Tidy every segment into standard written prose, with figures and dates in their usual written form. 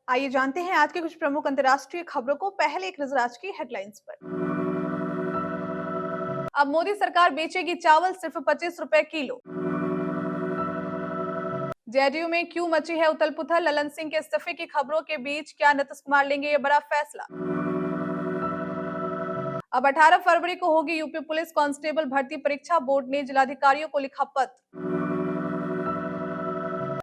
आइए जानते हैं आज के कुछ प्रमुख अंतर्राष्ट्रीय खबरों को। पहले एक नजर आज की हेडलाइंस पर। अब मोदी सरकार बेचेगी चावल सिर्फ 25 रुपए किलो। जेडीयू में क्यों मची है उथल पुथल? ललन सिंह के इस्तीफे की खबरों के बीच क्या नीतीश कुमार लेंगे ये बड़ा फैसला? अब 18 फरवरी को होगी यूपी पुलिस कांस्टेबल भर्ती परीक्षा, बोर्ड ने जिलाधिकारियों को लिखा पत्र।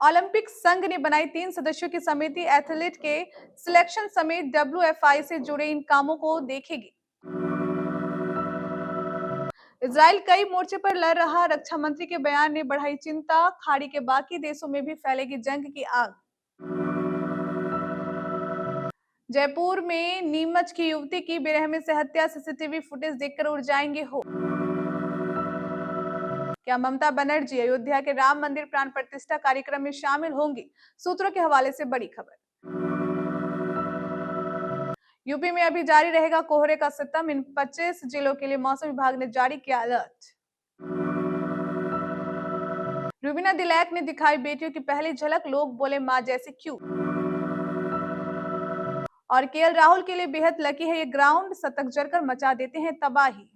ओलंपिक संघ ने बनाई 3 सदस्यों की समिति, एथलीट के सिलेक्शन समेत डब्ल्यूएफआई से जुड़े इन कामों को देखेगी। इजराइल कई मोर्चे पर लड़ रहा, रक्षा मंत्री के बयान ने बढ़ाई चिंता, खाड़ी के बाकी देशों में भी फैलेगी जंग की आग। जयपुर में नीमच की युवती की बेरहमी से हत्या, सीसीटीवी फुटेज देखकर उड़ जाएंगे हो। क्या ममता बनर्जी अयोध्या के राम मंदिर प्राण प्रतिष्ठा कार्यक्रम में शामिल होंगी? सूत्रों के हवाले से बड़ी खबर। यूपी में अभी जारी रहेगा कोहरे का सितम, इन 25 जिलों के लिए मौसम विभाग ने जारी किया अलर्ट। रुबीना दिलैक ने दिखाई बेटियों की पहली झलक, लोग बोले मां जैसी क्यूट। और केएल राहुल के लिए बेहद लकी है ये ग्राउंड, शतक जड़कर मचा देते हैं तबाही।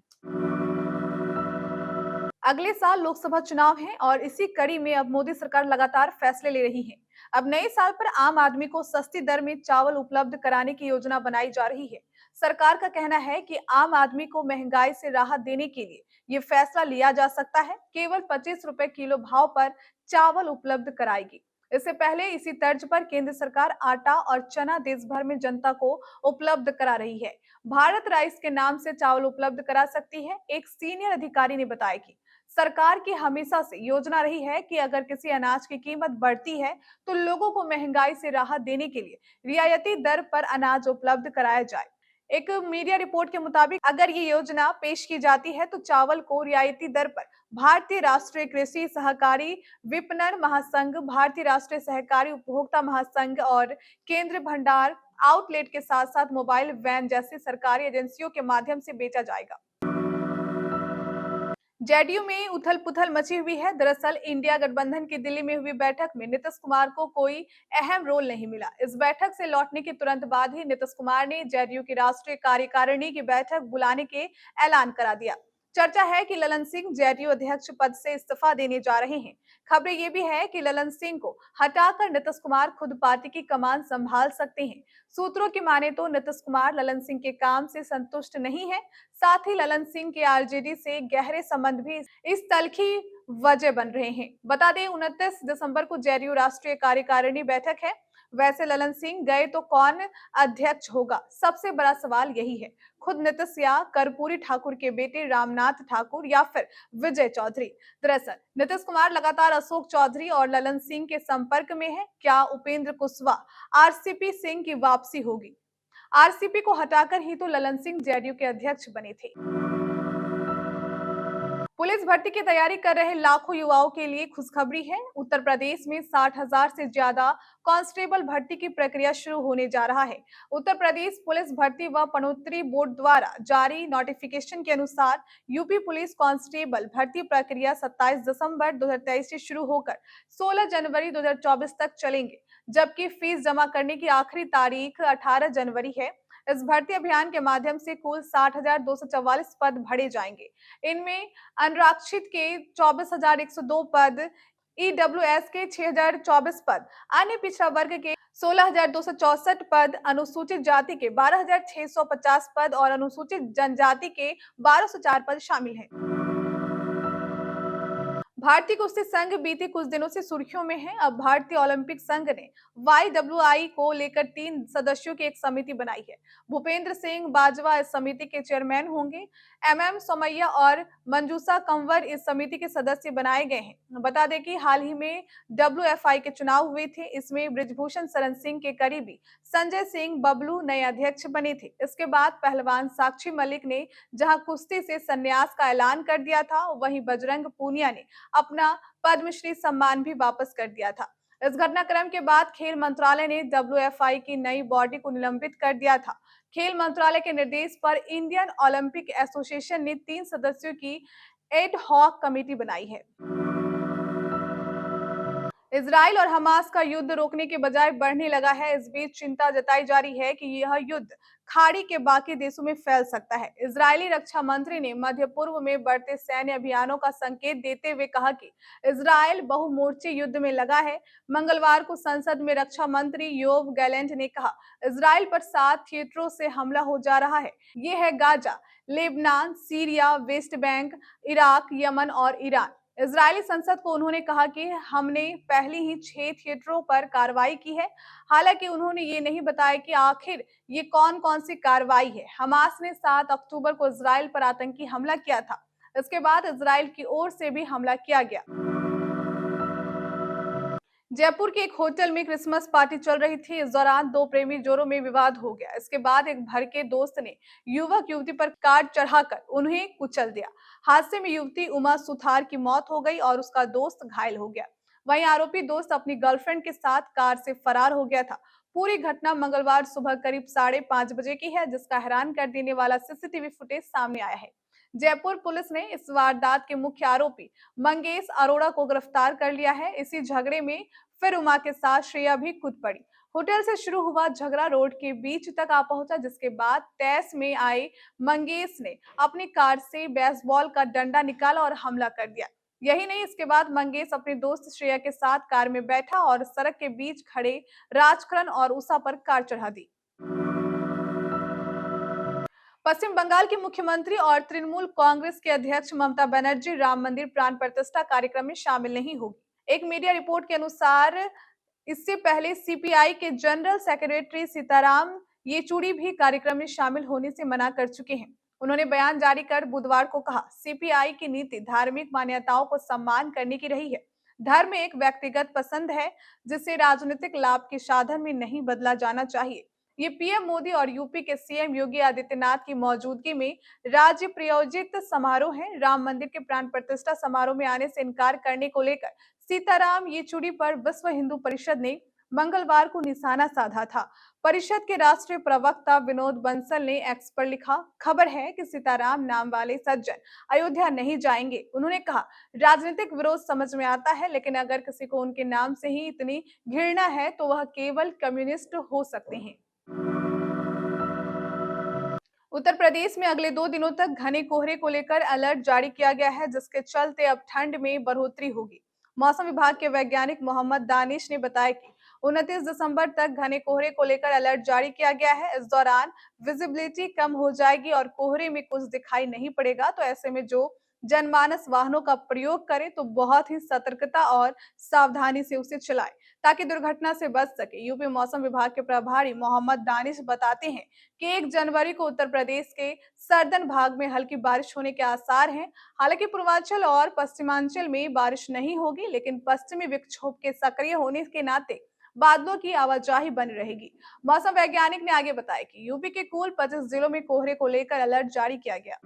अगले साल लोकसभा चुनाव है और इसी कड़ी में अब मोदी सरकार लगातार फैसले ले रही है। अब नए साल पर आम आदमी को सस्ती दर में चावल उपलब्ध कराने की योजना बनाई जा रही है। सरकार का कहना है कि आम आदमी को महंगाई से राहत देने के लिए ये फैसला लिया जा सकता है। केवल 25 रुपए किलो भाव पर चावल उपलब्ध कराएगी। इससे पहले इसी तर्ज पर केंद्र सरकार आटा और चना देश भर में जनता को उपलब्ध करा रही है। भारत राइस के नाम से चावल उपलब्ध करा सकती है। एक सीनियर अधिकारी ने बताया कि सरकार की हमेशा से योजना रही है कि अगर किसी अनाज की कीमत बढ़ती है तो लोगों को महंगाई से राहत देने के लिए रियायती दर पर अनाज उपलब्ध कराया जाए। एक मीडिया रिपोर्ट के मुताबिक अगर ये योजना पेश की जाती है तो चावल को रियायती दर पर भारतीय राष्ट्रीय कृषि सहकारी विपणन महासंघ, भारतीय राष्ट्रीय सहकारी उपभोक्ता महासंघ और केंद्र भंडार आउटलेट के साथ साथ मोबाइल वैन जैसी सरकारी एजेंसियों के माध्यम से बेचा जाएगा। जेडीयू में उथल पुथल मची हुई है। दरअसल इंडिया गठबंधन की दिल्ली में हुई बैठक में नीतीश कुमार को कोई अहम रोल नहीं मिला। इस बैठक से लौटने के तुरंत बाद ही नीतीश कुमार ने जेडीयू की राष्ट्रीय कार्यकारिणी की बैठक बुलाने के ऐलान करा दिया। चर्चा है कि ललन सिंह जेडीयू अध्यक्ष पद से इस्तीफा देने जा रहे हैं। खबरें ये भी है कि ललन सिंह को हटाकर नीतीश कुमार खुद पार्टी की कमान संभाल सकते हैं। सूत्रों की माने तो नीतीश कुमार ललन सिंह के काम से संतुष्ट नहीं है। साथ ही ललन सिंह के आरजेडी से गहरे संबंध भी इस तल्खी वजह बन रहे हैं। बता दें 29 दिसंबर को जेडीयू राष्ट्रीय कार्यकारिणी बैठक है। वैसे ललन सिंह गए तो कौन अध्यक्ष होगा, सबसे बड़ा सवाल यही है। खुद नीतीश या कर्पूरी ठाकुर के बेटे रामनाथ ठाकुर या फिर विजय चौधरी। दरअसल नीतीश कुमार लगातार अशोक चौधरी और ललन सिंह के संपर्क में है। क्या उपेंद्र कुशवाहा आरसीपी सिंह की वापसी होगी? आरसीपी को हटाकर ही तो ललन सिंह जेडीयू के अध्यक्ष बने थे। पुलिस भर्ती की तैयारी कर रहे लाखों युवाओं के लिए खुशखबरी है। उत्तर प्रदेश में 60,000 से ज्यादा कांस्टेबल भर्ती की प्रक्रिया शुरू होने जा रहा है। उत्तर प्रदेश पुलिस भर्ती व पदोन्नति बोर्ड द्वारा जारी नोटिफिकेशन के अनुसार यूपी पुलिस कांस्टेबल भर्ती प्रक्रिया 27 दिसंबर 2023 से शुरू होकर 16 जनवरी 2024 तक चलेंगे, जबकि फीस जमा करने की आखिरी तारीख 18 जनवरी है। इस भर्ती अभियान के माध्यम से कुल 60,244 पद भरे जाएंगे। इनमें अनारक्षित के 24,102 पद, ईडब्ल्यूएस के 6,024 पद, अन्य पिछड़ा वर्ग के 16,264 पद, अनुसूचित जाति के 12,650 पद और अनुसूचित जनजाति के 1,204 पद शामिल हैं। भारतीय कुश्ती संघ बीते कुछ दिनों से सुर्खियों में है। अब भारतीय ओलंपिक संघ ने वाईडब्ल्यूआई को लेकर 3 सदस्यों की एक समिति बनाई है। भूपेंद्र सिंह बाजवा इस समिति के चेयरमैन होंगे। एमएम सोमैया और मंजूषा कंवर इस समिति के सदस्य बनाए गए हैं। बता दें कि हाल ही में डब्ल्यूएफआई के चुनाव हुए थे। इसमें ब्रिजभूषण शरण सिंह के करीबी संजय सिंह बबलू नए अध्यक्ष बने थे। इसके बाद पहलवान साक्षी मलिक ने जहां कुश्ती से संन्यास का ऐलान कर दिया था, वहीं बजरंग पूनिया ने अपना पद्मश्री सम्मान भी वापस कर दिया था। इस घटनाक्रम के बाद खेल मंत्रालय ने डब्ल्यूएफआई की नई बॉडी को निलंबित कर दिया था। खेल मंत्रालय के निर्देश पर इंडियन ओलंपिक एसोसिएशन ने 3 सदस्यों की एड हॉक कमेटी बनाई है। इजराइल और हमास का युद्ध रोकने के बजाय बढ़ने लगा है। इस बीच चिंता जताई जा रही है कि यह युद्ध खाड़ी के बाकी देशों में फैल सकता है। इजरायली रक्षा मंत्री ने मध्य पूर्व में बढ़ते सैन्य अभियानों का संकेत देते हुए कहा कि इजराइल बहुमोर्चे युद्ध में लगा है। मंगलवार को संसद में रक्षा मंत्री योव गैलेंट ने कहा, इजराइल पर 7 थिएटरों से हमला हो जा रहा है। ये है Gaza, Lebanon, Syria, West Bank, Iraq, Yemen और ईरान। इजरायली संसद को उन्होंने कहा कि हमने पहले ही 6 थिएटरों पर कार्रवाई की है। हालांकि उन्होंने ये नहीं बताया कि आखिर ये कौन-कौन सी कार्रवाई है। हमास ने 7 अक्टूबर को इजराइल पर आतंकी हमला किया था। इसके बाद इजराइल की ओर से भी हमला किया गया। जयपुर के एक होटल में क्रिसमस पार्टी चल रही थी। इस दौरान 2 प्रेमी जोड़ों में विवाद हो गया। इसके बाद एक भड़के दोस्त ने युवक युवती पर कार चढ़ाकर उन्हें कुचल दिया। हादसे में युवती उमा सुथार की मौत हो गई और उसका दोस्त घायल हो गया। वहीं आरोपी दोस्त अपनी गर्लफ्रेंड के साथ कार से फरार हो गया था। पूरी घटना मंगलवार सुबह करीब 5:30 बजे की है, जिसका हैरान कर देने वाला सीसीटीवी फुटेज सामने आया है। जयपुर पुलिस ने इस वारदात के मुख्य आरोपी मंगेश अरोड़ा को गिरफ्तार कर लिया है। इसी झगड़े में फिर उमा के साथ श्रेया भी कूद पड़ी। होटल से शुरू हुआ झगड़ा रोड के बीच तक आ पहुंचा, जिसके बाद तैश में आए मंगेश ने अपनी कार से बेसबॉल का डंडा निकाला और हमला कर दिया। यही नहीं, इसके बाद मंगेश अपने दोस्त श्रेया के साथ कार में बैठा और सड़क के बीच खड़े राजकरण और उषा पर कार चढ़ा दी। पश्चिम बंगाल की मुख्यमंत्री और तृणमूल कांग्रेस के अध्यक्ष ममता बनर्जी राम मंदिर प्राण प्रतिष्ठा कार्यक्रम में शामिल नहीं होगी। एक मीडिया रिपोर्ट के अनुसार इससे पहले सीपीआई के जनरल सेक्रेटरी सीताराम येचुरी भी कार्यक्रम में शामिल होने से मना कर चुके हैं। उन्होंने बयान जारी कर बुधवार को कहा, सीपीआई की नीति धार्मिक मान्यताओं को सम्मान करने की रही है। धर्म एक व्यक्तिगत पसंद है, जिसे राजनीतिक लाभ के साधन में नहीं बदला जाना चाहिए। ये पीएम मोदी और यूपी के सीएम योगी आदित्यनाथ की मौजूदगी में राज्य प्रायोजित समारोह है। राम मंदिर के प्राण प्रतिष्ठा समारोह में आने से इनकार करने को लेकर सीताराम येचुरी पर विश्व हिंदू परिषद ने मंगलवार को निशाना साधा था। परिषद के राष्ट्रीय प्रवक्ता विनोद बंसल ने एक्स पर लिखा, खबर है कि सीताराम नाम वाले सज्जन अयोध्या नहीं जाएंगे। उन्होंने कहा, राजनीतिक विरोध समझ में आता है, लेकिन अगर किसी को उनके नाम से ही इतनी घृणा है तो वह केवल कम्युनिस्ट हो सकते हैं। उत्तर प्रदेश में अगले 2 दिनों तक घने कोहरे को लेकर अलर्ट जारी किया गया है, जिसके चलते अब ठंड में बढ़ोतरी होगी। मौसम विभाग के वैज्ञानिक मोहम्मद दानिश ने बताया कि 29 दिसंबर तक घने कोहरे को लेकर अलर्ट जारी किया गया है। इस दौरान विजिबिलिटी कम हो जाएगी और कोहरे में कुछ दिखाई नहीं पड़ेगा। तो ऐसे में जो जनमानस वाहनों का प्रयोग करे तो बहुत ही सतर्कता और सावधानी से उसे चलाए, ताकि दुर्घटना से बच सके। यूपी मौसम विभाग के प्रभारी मोहम्मद दानिश बताते हैं कि 1 जनवरी को उत्तर प्रदेश के सर्दन भाग में हल्की बारिश होने के आसार हैं। हालांकि पूर्वांचल और पश्चिमांचल में बारिश नहीं होगी, लेकिन पश्चिमी विक्षोभ के सक्रिय होने के नाते बादलों की आवाजाही बनी रहेगी। मौसम वैज्ञानिक ने आगे बताया कि यूपी के कुल 25 जिलों में कोहरे को लेकर अलर्ट जारी किया गया।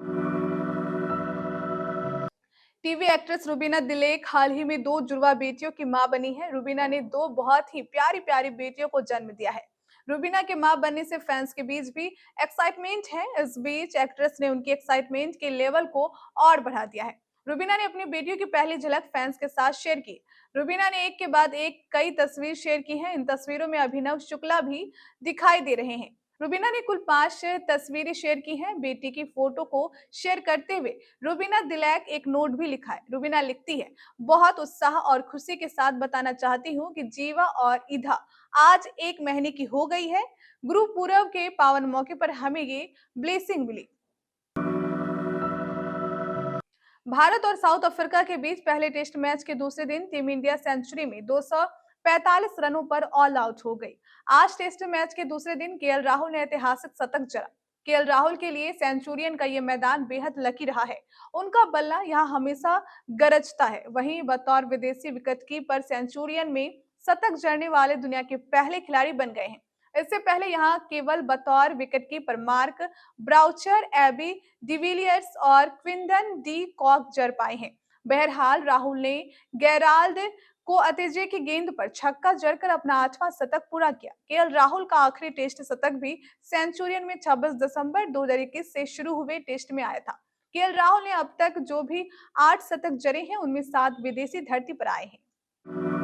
टीवी एक्ट्रेस रुबीना दिलेक हाल ही में 2 जुड़वा बेटियों की मां बनी है। रुबीना ने 2 बहुत ही प्यारी प्यारी बेटियों को जन्म दिया है। रुबीना के मां बनने से फैंस के बीच भी एक्साइटमेंट है। इस बीच एक्ट्रेस ने उनकी एक्साइटमेंट के लेवल को और बढ़ा दिया है। रुबीना ने अपनी बेटियों की पहली झलक फैंस के साथ शेयर की। रुबीना ने एक के बाद एक कई तस्वीर शेयर की हैं। इन तस्वीरों में अभिनव शुक्ला भी दिखाई दे रहे हैं। रुबीना ने कुल 5 तस्वीरें शेयर की हैं। बेटी की फोटो को शेयर करते हुए रुबीना दिलैक एक नोट भी लिखा है। रुबीना लिखती है, बहुत उत्साह और खुशी के साथ बताना चाहती हूँ कि जीवा और ईधा आज 1 महीने की हो गई है। गुरु पूरब के पावन मौके पर हमें ये ब्लेसिंग मिली। भारत और साउथ अफ्रीका के बीच पहले टेस्ट मैच के दूसरे दिन टीम इंडिया सेंचुरी में 245 रनों पर ऑल आउट हो गई। आज टेस्ट मैच के दूसरे दिन केएल राहुल ने ऐतिहासिक शतक जड़ा। केएल राहुल के लिए सेंचुरियन का ये मैदान बेहद लकी रहा है। उनका बल्ला यहाँ हमेशा गरजता है। वहीं बतौर विदेशी विकेटकीपर सेंचुरियन में शतक जड़ने वाले दुनिया के पहले खिलाड़ी बन गए हैं। इससे पहले यहाँ केवल बतौर wicketkeeper Mark Boucher, AB de Villiers और क्विंटन डी कॉक जड़ पाए हैं। बहरहाल राहुल ने गेराल्ड को अतिजे की गेंद पर छक्का जड़कर अपना 8वां शतक पूरा किया। केएल राहुल का आखिरी टेस्ट शतक भी सेंचुरियन में 26 दिसंबर 2021 से शुरू हुए टेस्ट में आया था। केएल राहुल ने अब तक जो भी 8 शतक जड़े हैं, उनमें 7 विदेशी धरती पर आए हैं।